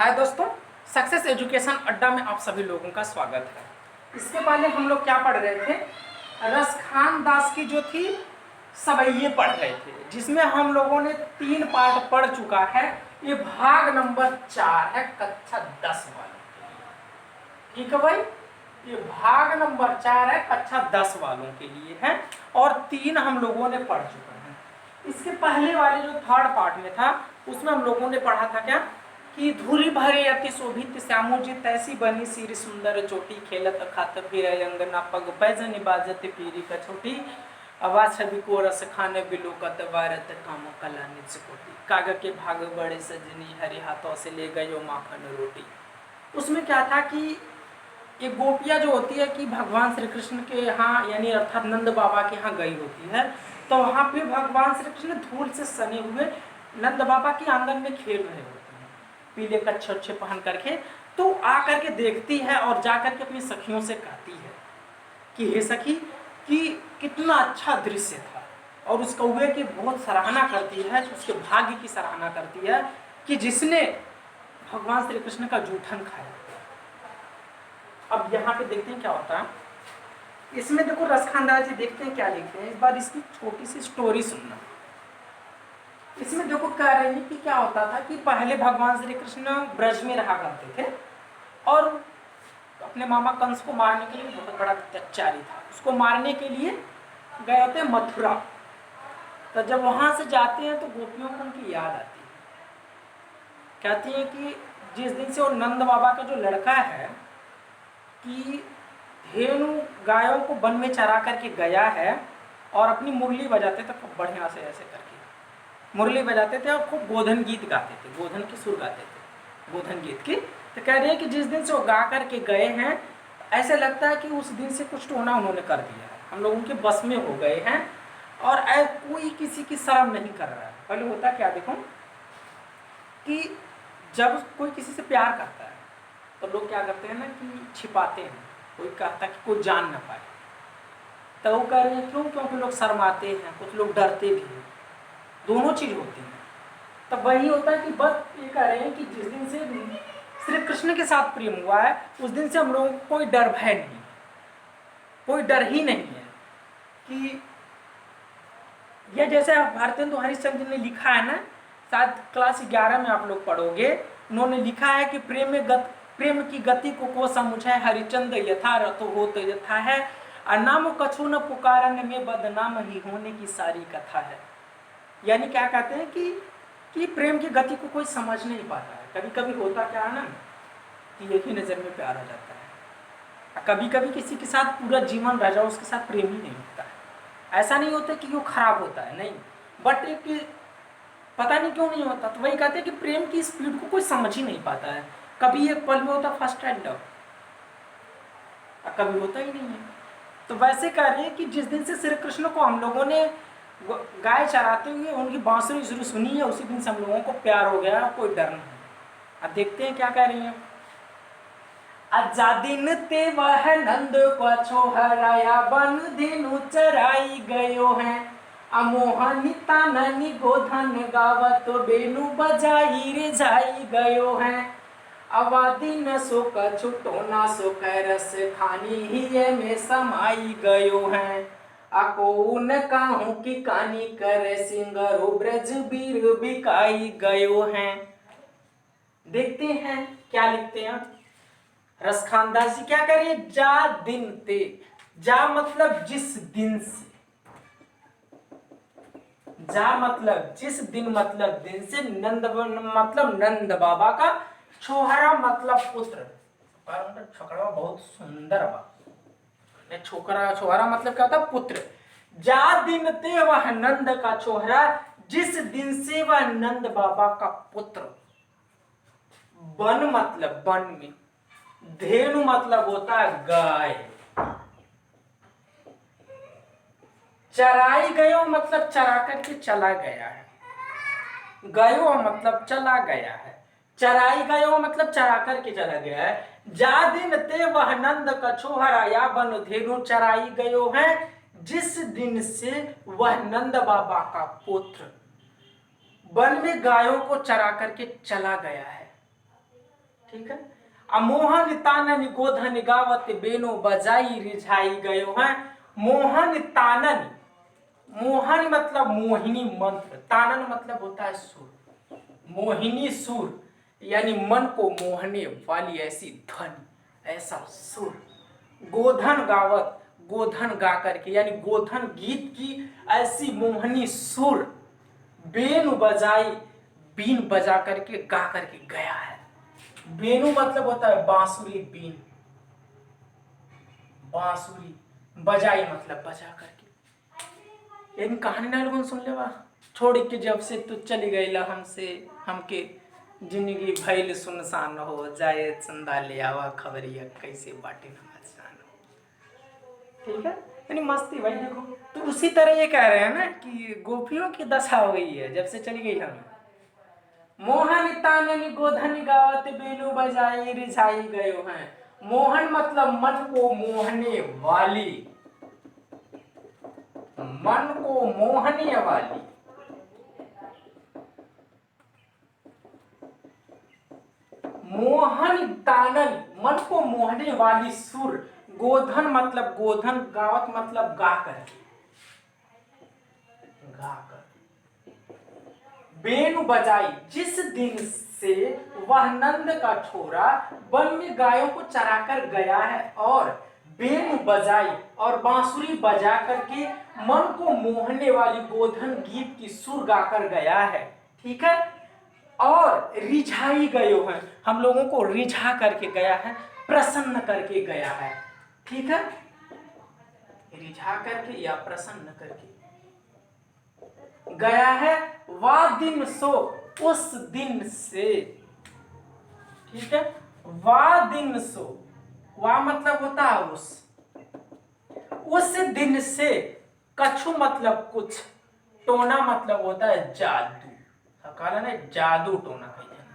हाय दोस्तों, success education अड्डा में आप सभी लोगों का स्वागत है। इसके पहले हम लोग क्या पढ़ रहे थे? रसखान दास की जो थी सवैये पढ़ रहे थे, जिसमें हम लोगों ने 3 पार्ट पढ़ चुका है। ये भाग नंबर 4 है कक्षा 10 वालों के लिए। ठीक है भाई, ये भाग नंबर 4 है कक्षा 10 वालों के लिए है और 3 हम लोगों ने पढ़ चुके हैं। इसके पहले वाले जो थर्ड पार्ट में था उसमें हम लोगों ने पढ़ा था क्या कि धूरी भरे अति शोभित श्यामोजित ऐसी बनी सिर सुंदर चोटी खेलत खात फिर अंगना पग पैजन बाजत पीरी कछोटी आवाज छवि को रस खाने बिलोकत वारत काम कला निज कोटी काग के भाग बड़े सजनी हरे हाथों से ले गयो माखन रोटी। उसमें क्या था कि ये गोपियाँ जो होती है कि भगवान श्री कृष्ण के यहाँ यानी अर्थात नंद बाबा के यहाँ गई होती है, तो वहाँ पे भगवान श्री कृष्ण धूल से सने हुए नंद बाबा के आंगन में खेल रहे होते हैं पीले कच्छे अच्छे पहन करके। तो आ करके देखती है और जा करके अपनी सखियों से कहती है कि हे सखी कि कितना अच्छा दृश्य था, और उस कौवे की बहुत सराहना करती है, उसके भाग्य की सराहना करती है कि जिसने भगवान श्री कृष्ण का जूठन खाया। अब यहाँ पे देखते हैं क्या होता है इसमें। देखो रसखान दास जी देखते हैं क्या लिखते हैं, इस बार इसकी छोटी सी स्टोरी सुनना। इसमें देखो कह रहे हैं कि क्या होता था कि पहले भगवान श्री कृष्ण ब्रज में रहा करते थे और अपने मामा कंस को मारने के लिए बहुत बड़ा अत्याचारी था, उसको मारने के लिए गए होते मथुरा। तो जब वहां से जाते हैं तो गोपियों को उनकी याद आती है, कहती है कि जिस दिन से वो नंद बाबा का जो लड़का है कि धेनु गायों को वन में चरा करके गया है और अपनी मुरली बजाते थे खूब बढ़िया से, ऐसे करके मुरली बजाते थे और खूब गोधन गीत गाते थे, गोधन की सुर गाते थे, गोधन गीत की। तो कह रहे हैं कि जिस दिन से वो गा करके गए हैं ऐसे लगता है कि उस दिन से कुछ टोना उन्होंने कर दिया है, हम लोग उनके बस में हो गए हैं और कोई किसी की शर्म नहीं कर रहा है। पहले होता क्या देखो कि जब कोई किसी से प्यार करता है तो लोग क्या करते हैं ना कि छिपाते हैं, कोई कहता है कि कोई जान ना पाए। तो वो कह रहे हैं क्यों? क्योंकि लोग शर्माते हैं, कुछ लोग डरते भी हैं, दोनों चीज होती है। तब वही होता है कि बस ये कह रहे हैं कि जिस दिन से श्री कृष्ण के साथ प्रेम हुआ है उस दिन से हम लोगों को कोई डर भय नहीं है, कोई डर ही नहीं है। कि यह जैसे भारतेंदु हरिश्चंद्र ने लिखा है ना, शायद क्लास 11 में आप लोग पढ़ोगे, उन्होंने लिखा है कि प्रेम की गति को समझे हरिचंद यथा रथ हो तो यथा है, नाम कछु न पुकारन में बदनाम ही होने की सारी कथा है। यानी क्या कहते हैं कि प्रेम की गति को कोई समझ नहीं पाता है। कभी कभी होता क्या है ना कि एक ही नज़र में प्यार हो जाता है, कभी कभी किसी के साथ पूरा जीवन रह जाओ उसके साथ प्रेम ही नहीं होता है। ऐसा नहीं होता कि वो खराब होता है, नहीं, बट एक पता नहीं क्यों नहीं होता। तो वही कहते हैं कि प्रेम की स्पीड को कोई समझ ही नहीं पाता है। कभी एक पल में होता फर्स्ट एंड लव, कभी होता ही नहीं है। तो वैसे कह रहे हैं कि जिस दिन से श्री कृष्ण को हम लोगों ने गाय चराते हुए उनकी बांसुरी शुरू सुनी है उसी दिन से हम लोगों को प्यार हो गया, कोई डर नहीं। अब देखते हैं क्या कह रही है। दिन ते वह नंद को छोहराया बन धेनु चराई गयो है, अमोहनिता ननी गोधन गावत बेनु बजाई रे जाई गयो है, अवादी न सो कछुटो ना सो रस खानी ही में समाई गयो है, अको न काहू की कानी कर सिंगरो ब्रज बीर बिकाई गयो है। देखते हैं क्या लिखते हैं रसखान दास जी। क्या करिए, जा दिन ते, जा मतलब जिस दिन से, जा मतलब जिस दिन मतलब दिन से, नंद मतलब नंद बाबा का, छोहरा मतलब पुत्र, छोकरा बहुत सुंदर बा, छोकरा छोहरा मतलब क्या होता है? पुत्र। जा दिन ते वह नंद का छोहरा, जिस दिन से वह नंद बाबा का पुत्र। वन मतलब वन में, धेनु मतलब होता है गाय, चराई गयो मतलब चरा करके चला गया है, गयो मतलब चला गया है, चराई गयो मतलब चरा करके चला गया है। जा दिन ते वह नंद का छोहरा या बन धेनु चराई गयो है, जिस दिन से वह नंद बाबा का पुत्र वन में गायों को चरा करके चला गया है। ठीक है। मोहन तानन गोधन गावत बेनो बजाई रिझाई गयो है। मोहन तानन, मोहन मतलब मोहिनी मंत्र, तानन मतलब होता है सुर, मोहिनी सुर यानी मन को मोहने वाली ऐसी ध्वनि, ऐसा सुर। गोधन गावत, गोधन गा करके यानी गोधन गीत की ऐसी मोहनी सुर। बेनु बजाई, बीन बजा करके गा करके गया है। बेनु मतलब होता है बांसुरी, बीन बांसुरी, बजाई मतलब बजा करके। इन कहानी ना लोगों सुन ले बा, छोड़ के जब से तू चली गई ला हमसे, हमके जिंदगी भइल सुनसान हो जाए, चंदा ले आवा खबरिया कैसे बाटे नमस्सान हो। ठीक है, यानी मस्ती भाई। देखो तो उसी तरह ये कह रहे हैं ना कि गोपियों की दशा हो गई है जब से चली गई हम। मोहन तानन गोधन गावत बेनु बजाई रिझाई गयो हैं। मोहन मतलब मन को मोहने वाली, मन को मोहने वाली। मोहन तानन मन को मोहने वाली सुर। गोधन मतलब गोधन, गावत मतलब गाकर, गाकर। बेनु बजाई, जिस दिन से वह नंद का छोरा वन में गायों को चराकर गया है और बेनु बजाई और बांसुरी बजा करके मन को मोहने वाली गोधन गीत की सुर गाकर गया है। ठीक है, और रिझाई गयो है, हम लोगों को रिझा करके गया है, प्रसन्न करके गया है। ठीक है, रिझा करके या प्रसन्न करके गया है। वह दिन सो, उस दिन से। ठीक है, वह दिन सो, वह मतलब होता है उस दिन से। कछु मतलब कुछ, टोना मतलब होता है जादू, कहला ना जादू टोना कही देना,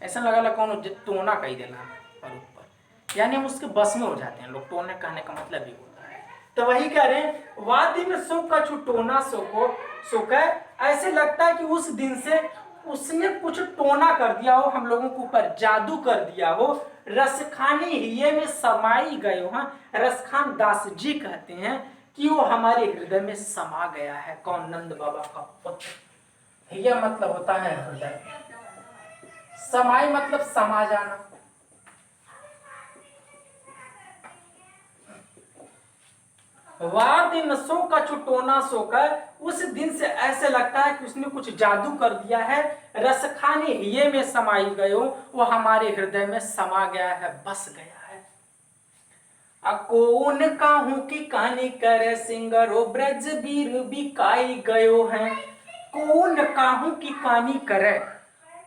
ऐसा लगा कौन टोना कही देना पर ऊपर, यानी हम उसके बस में हो जाते हैं लोग। टोने कहने का मतलब ही होता है, तो वही कह रहे हैं वाह दिन सो कछु टोना सो को सुख है। ऐसे लगता है कि उस दिन से उसने कुछ टोना कर दिया हो, हम लोगों के ऊपर जादू कर दिया हो। रसखानी हिये में समाई गए हो। रसखान दास जी कहते हैं कि वो हमारे हृदय में समा गया है। कौन? नंद बाबा का पुत्र। हिया मतलब होता है हृदय, समाई मतलब समा जाना। वाह दिन सो कछु टोना सोकर, उस दिन से ऐसे लगता है कि उसने कुछ जादू कर दिया है। रसखानी हिये में समाई गयो, वो हमारे हृदय में समा गया है, बस गया है। कौन काहू की कहानी करे सिंगरो ब्रज बीर बिकाई गयो है। कौन काहू की कहानी करे,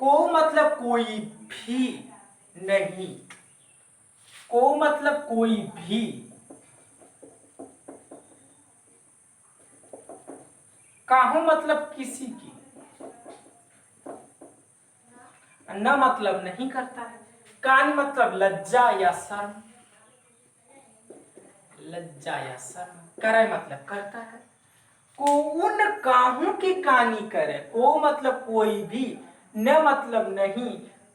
को मतलब कोई भी नहीं, को मतलब कोई भी, काहू मतलब किसी की, न मतलब नहीं करता है। कान मतलब लज्जा या शर्म, लज्जा या शर्म। करे मतलब करता है। कौन काहू की कानी करे, को मतलब कोई भी, न मतलब नहीं,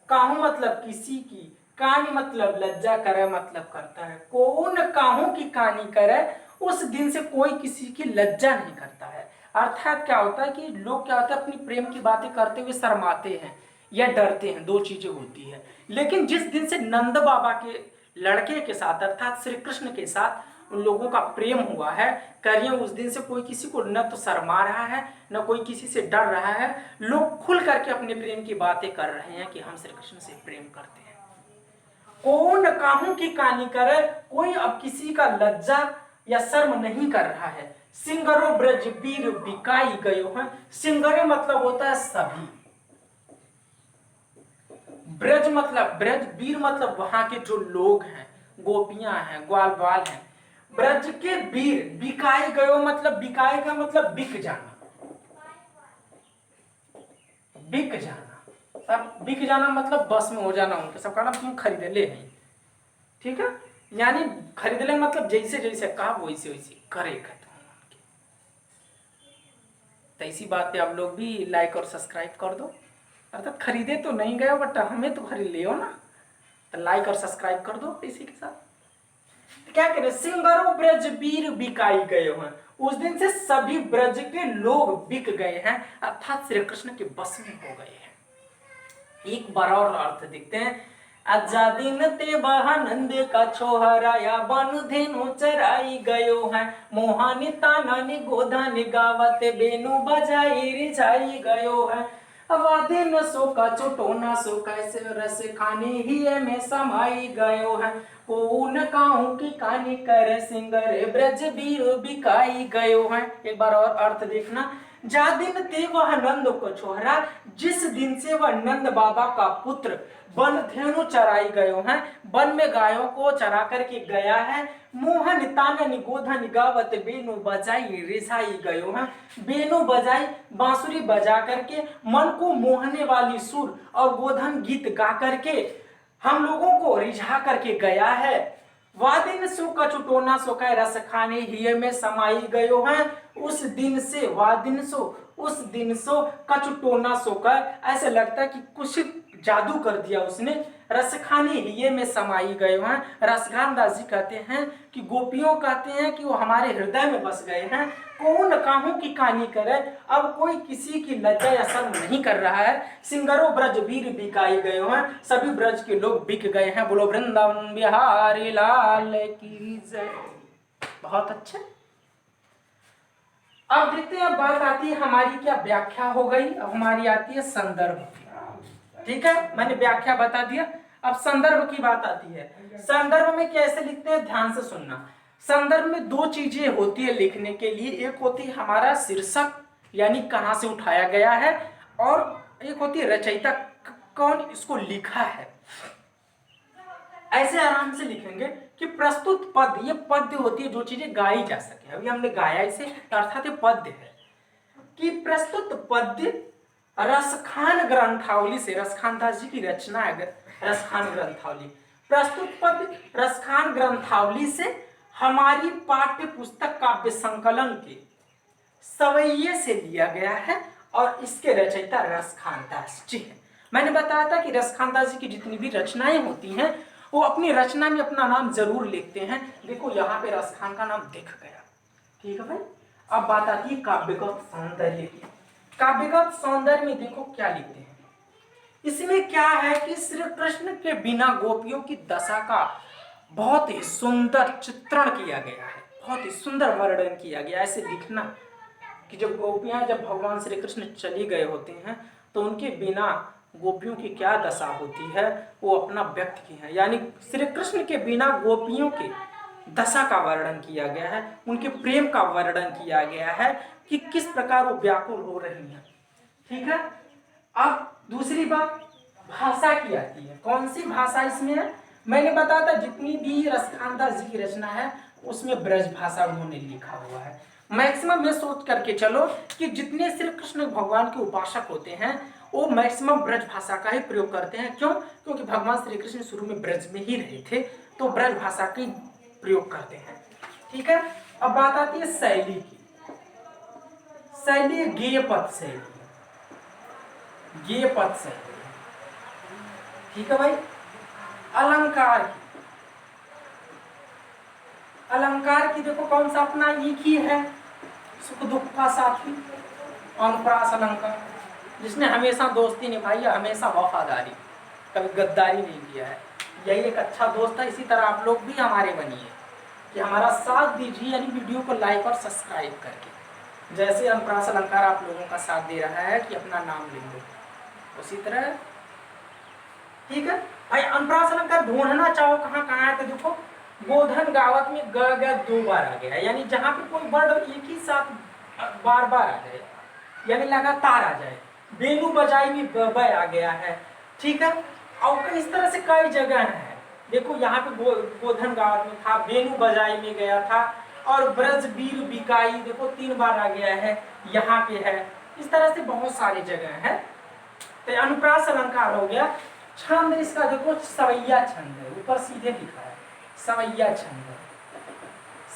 काहू मतलब किसी की, कानी मतलब लज्जा, करे मतलब करता है। कौन काहू की कानी करे, उस दिन से कोई किसी की लज्जा नहीं करता है। अर्थात क्या होता है कि लोग क्या होता है अपनी प्रेम की बातें करते हुए शर्माते हैं या डरते हैं, दो चीजें होती है। लेकिन जिस दिन से नंद बाबा के लड़के के साथ अर्थात श्री कृष्ण के साथ उन लोगों का प्रेम हुआ है, करिए उस दिन से कोई किसी को न तो शर्मा रहा है, न कोई किसी से डर रहा है। लोग खुल करके अपने प्रेम की बातें कर रहे हैं कि हम श्री कृष्ण से प्रेम करते हैं। कौन काहू की कहानी करे, कोई अब किसी का लज्जा या शर्म नहीं कर रहा है। सिंगरो ब्रज बीर बिकाई गयो है। सिंगरे मतलब होता है सभी, ब्रज मतलब ब्रज, बीर मतलब वहां के जो लोग हैं, गोपियां हैं, ग्वाल बाल हैं। ब्रज के वीर, बिकाई गयो मतलब, बिकाई का मतलब बिक जाना, बिक जाना, सब बिक जाना मतलब बस में हो जाना उनके, सबका नाम तुम खरीद ले हैं। ठीक है, यानी खरीद ले मतलब जैसे जैसे कहा वैसे वैसे करेगा। तो इसी बात पे आप लोग भी लाइक और सब्सक्राइब कर दो। अर्थात खरीदे तो नहीं गए बट हमें तो खरीद लियो ना। तो लाइक और सब्सक्राइब कर दो इसी के साथ। तो क्या करें, सिंगरो ब्रज बीर बिकाई गए हैं, उस दिन से सभी ब्रज के लोग बिक गए हैं, अर्थात श्री कृष्ण के बस में हो गए हैं। एक बार और अर्थ देखते हैं। आजादी ते बहानंद का छोहराया बन धेनु चराई गयो है, मोहानी तानानी गोधानी गावत बेनु बजाई रिझाई गयो है, वादे न सो का चोटोना सो कैसे रस खानी ही में समाई गयो है, पून काहू की कानी कर सिंगर ब्रज बीर बिकाई गयो है। एक बार और अर्थ देखना। जा दिन ते वह नंद को छोहरा, जिस दिन से वह नंद बाबा का पुत्र वन धेनु चराई गयो है, वन में गायों को चरा करके गया है, मोहन तानन गोधन गावत बेनु बजाई रिझाई गयो है, बेनु बजाई बांसुरी बजा करके मन को मोहने वाली सुर और गोधन गीत गा करके हम लोगों को रिझा करके गया है, वादिन सो कचुटोना सो कह रस खाने हिय में समाई गयो है, उस दिन से वादिन सो उस दिन सो कचुटोना सो कर, ऐसे लगता है कि कुछ जादू कर दिया उसने, रसखानी हिये में समाई गए हैं। रसखान दास जी कहते हैं कि गोपियों कहते हैं कि वो हमारे हृदय में बस गए हैं, कौन काहू की कहानी करे, अब कोई किसी की लज्जा या शर्म नहीं कर रहा है, सिंगरो ब्रज वीर बिकाई गए हैं, सभी ब्रज के लोग बिक गए हैं, बोलो वृंदावन बिहारी लाल की जय। बहुत अच्छे। अब देखते हैं, बात आती है हमारी क्या व्याख्या हो गई, अब हमारी आती है संदर्भ। ठीक है, मैंने व्याख्या बता दिया, अब संदर्भ की बात आती है। संदर्भ में कैसे लिखते हैं, ध्यान से सुनना। संदर्भ में दो चीजें होती है लिखने के लिए, एक होती है हमारा शीर्षक यानी कहां से उठाया गया है, और एक होती है रचयिता, कौन इसको लिखा है। ऐसे आराम से लिखेंगे कि प्रस्तुत पद, ये पद्य होती है जो चीजें गाई जा सके, अभी हमने गाया इसे, अर्थात ये पद्य है कि प्रस्तुत पद्य रसखान ग्रंथावली से, रसखान दास जी की रचना है रसखान ग्रंथावली, प्रस्तुत पद रसखान ग्रंथावली से हमारी पाठ्य पुस्तक काव्य संकलन के सवैये से लिया गया है, और इसके रचयिता रसखान दास जी हैं। मैंने बताया था कि रसखान दास जी की जितनी भी रचनाएं होती हैं वो अपनी रचना में अपना नाम जरूर लिखते हैं। देखो यहाँ पे रसखान का नाम दिख गया, ठीक है भाई। अब बात आती है काव्यगत सौंदर्य की। काव्यगत सौंदर्य में देखो क्या लिखते हैं, इसमें क्या है कि श्री कृष्ण के बिना गोपियों की दशा का बहुत ही सुंदर चित्रण किया गया है, बहुत ही सुंदर वर्णन किया गया। ऐसे लिखना कि जब गोपियां, जब भगवान श्री कृष्ण चली गए होते हैं तो उनके बिना गोपियों की क्या दशा होती है वो अपना व्यक्त की है, यानी श्री कृष्ण के बिना गोपियों के दशा का वर्णन किया गया है, उनके प्रेम का वर्णन किया गया है कि किस प्रकार वो व्याकुल हो रही हैं। ठीक है। अब दूसरी बात भाषा की आती है। कौन सी भाषा इसमें है? मैंने बताया था जितनी भी रसखान दास जी की रचना है उसमें ब्रज भाषा उन्होंने लिखा हुआ है। मैक्सिमम में सोच करके चलो कि जितने श्री कृष्ण भगवान के उपासक होते हैं वो मैक्सिमम ब्रज भाषा का ही प्रयोग करते हैं। क्यों? क्योंकि भगवान श्री कृष्ण शुरू में ब्रज में ही रहे थे तो ब्रज भाषा की प्रयोग करते हैं। ठीक है। अब बात आती है शैली की। शैली गेय पद शैली, गेय पद शैली। ठीक है भाई। अलंकार की, अलंकार की देखो कौन सा अपना एक ही है, सुख दुख का साथी, अनुप्रास अलंकार, जिसने हमेशा दोस्ती निभाई है, हमेशा वफादारी, कभी गद्दारी नहीं किया है। यही एक अच्छा दोस्त है। इसी तरह आप लोग भी हमारे बनिए कि हमारा साथ दीजिए, यानी वीडियो को लाइक और सब्सक्राइब करके। जैसे अनुप्रास अलंकार आप लोगों का साथ दे रहा है कि अपना नाम लिख लो, उसी तरह। ठीक है भाई। अनुप्रास अलंकार ढूंढना चाहो कहाँ कहाँ है तो देखो गोधन गावत में ग ग 2 बार आ गया है, यानी जहाँ पे कोई वर्ड एक ही साथ बार बार आ जाए, यानी लगातार आ जाए। बेनु बजाई में ब आ गया है। ठीक है। और इस तरह से कई जगह है। देखो यहाँ पे गोधन गावत में था, बेनु बजाई में गया था, और ब्रज बीर बिकाई देखो 3 बार आ गया है, यहाँ पे है। इस तरह से बहुत सारी जगह है। तो अनुप्रास अलंकार हो गया। छंद इसका देखो सवैया छंद है, ऊपर सीधे लिखा है सवैया छंद,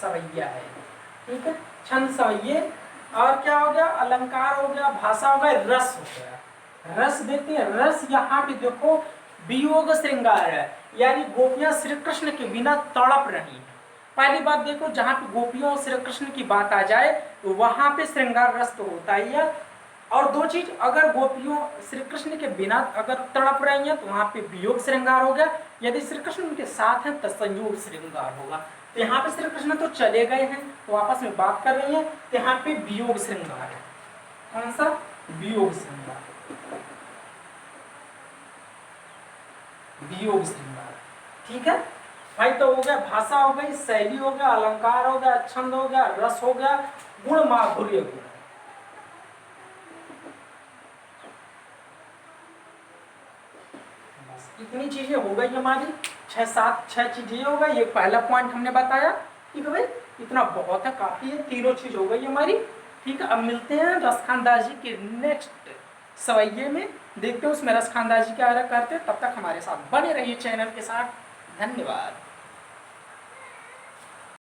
सवैया है। ठीक है। छंद सवैये। और क्या हो गया? अलंकार हो गया, भाषा हो गया, रस हो गया। रस देखते हैं, रस यहाँ पे देखो वियोग श्रृंगार है, यानी गोपियां श्री कृष्ण के बिना तड़प रही हैं। पहली बात देखो, जहाँ पे गोपियों और श्री कृष्ण की बात आ जाए तो वहां पे श्रृंगार रस तो होता ही है। और दो चीज, अगर गोपियों श्री कृष्ण के बिना अगर तड़प रही हैं तो वहां पे वियोग श्रृंगार हो गया, यदि श्री कृष्ण उनके साथ हैं तो संयोग श्रृंगार होगा। तो यहाँ पे श्री कृष्ण तो चले गए हैं तो आपस में बात कर रही हैं, तो यहाँ पे वियोग श्रृंगार है। कौन सा? वियोग श्रृंगार, वियोग श्रृंगार। ठीक है भाई, तो हो गया भाषा हो गई, शैली हो गया, अलंकार हो गया, छंद हो गया, रस हो गया, गुण माधुर्य गुण। बस इतनी चीजें हो गई हमारी, 6 चीजें हो गई। ये पहला पॉइंट हमने बताया। ठीक है भाई, इतना बहुत है, काफी है, तीनों चीज हो गई हमारी। ठीक है, अब मिलते हैं रसखानदाजी के नेक्स्ट सवैये में, देखते हैं उसमें रसखानदाजी क्या करते हैं। तब तक हमारे साथ बने रहिए चैनल के साथ। धन्यवाद।